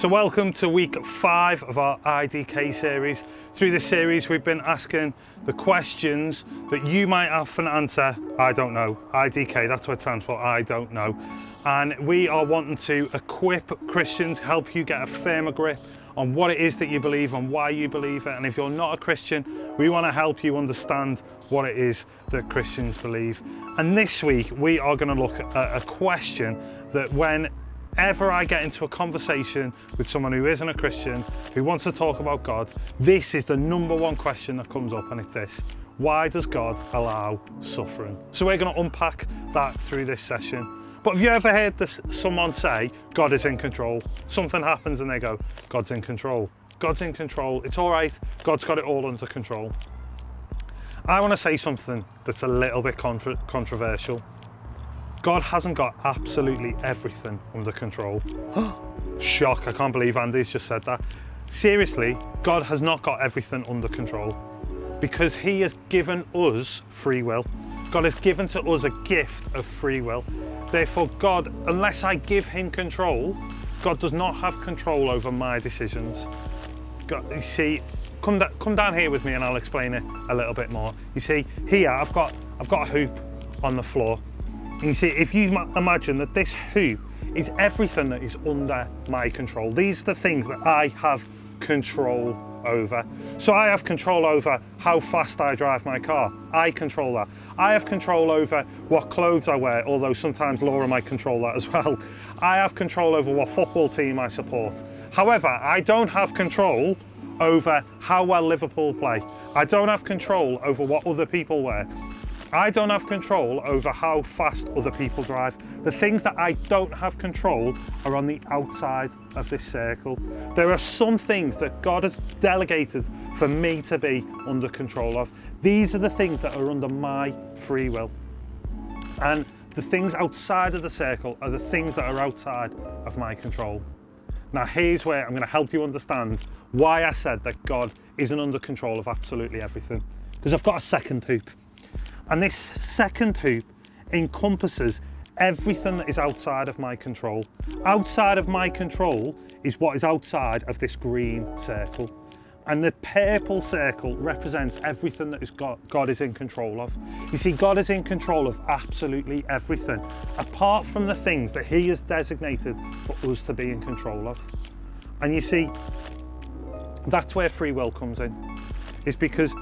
So welcome to week 5 of our IDK series. Through this series we've been asking the questions that you might have for an answer, I don't know. IDK, that's what it stands for, I don't know. And we are wanting to equip Christians, help you get a firmer grip on what it is that you believe and why you believe it. And if you're not a Christian, we want to help you understand what it is that Christians believe. And this week we are going to look at a question that whenever I get into a conversation with someone who isn't a Christian, who wants to talk about God, this is the number one question that comes up, and it's this: why does God allow suffering? So we're going to unpack that through this session. But have you ever heard someone say, God is in control? Something happens and they go, God's in control. God's in control. It's all right. God's got it all under control. I want to say something that's a little bit controversial. God hasn't got absolutely everything under control. Shock, I can't believe Andy's just said that. Seriously, God has not got everything under control because he has given us free will. God has given to us a gift of free will. Therefore, God, unless I give him control, God does not have control over my decisions. God, you see, come down here with me and I'll explain it a little bit more. You see, here I've got a hoop on the floor. And you see, if you imagine that this hoop is everything that is under my control. These are the things that I have control over. So I have control over how fast I drive my car. I control that. I have control over what clothes I wear, although sometimes Laura might control that as well. I have control over what football team I support. However, I don't have control over how well Liverpool play. I don't have control over what other people wear. I don't have control over how fast other people drive. The things that I don't have control are on the outside of this circle. There are some things that God has delegated for me to be under control of. These are the things that are under my free will. And the things outside of the circle are the things that are outside of my control. Now here's where I'm going to help you understand why I said that God isn't under control of absolutely everything. Because I've got a second hoop. And this second hoop encompasses everything that is outside of my control. Outside of my control is what is outside of this green circle. And the purple circle represents everything that God is in control of. You see, God is in control of absolutely everything, apart from the things that he has designated for us to be in control of. And you see, that's where free will comes in. It's because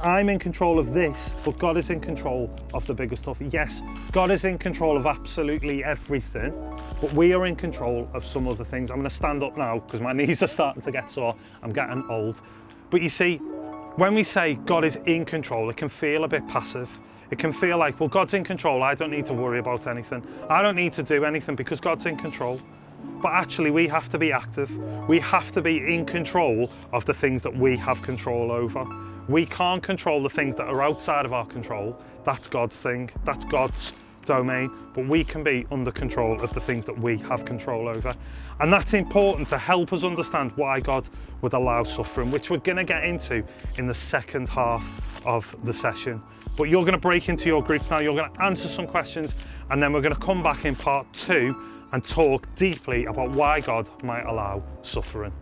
I'm in control of this, but God is in control of the bigger stuff. Yes, God is in control of absolutely everything, but we are in control of some other things. I'm going to stand up now because my knees are starting to get sore. I'm getting old. But you see, when we say God is in control, it can feel a bit passive. It can feel like, well, God's in control. I don't need to worry about anything. I don't need to do anything because God's in control. But actually, we have to be active. We have to be in control of the things that we have control over. We can't control the things that are outside of our control. That's God's thing, that's God's domain, but we can be under control of the things that we have control over. And that's important to help us understand why God would allow suffering, which we're going to get into in the second half of the session. But you're going to break into your groups now, you're going to answer some questions, and then we're going to come back in part 2 and talk deeply about why God might allow suffering.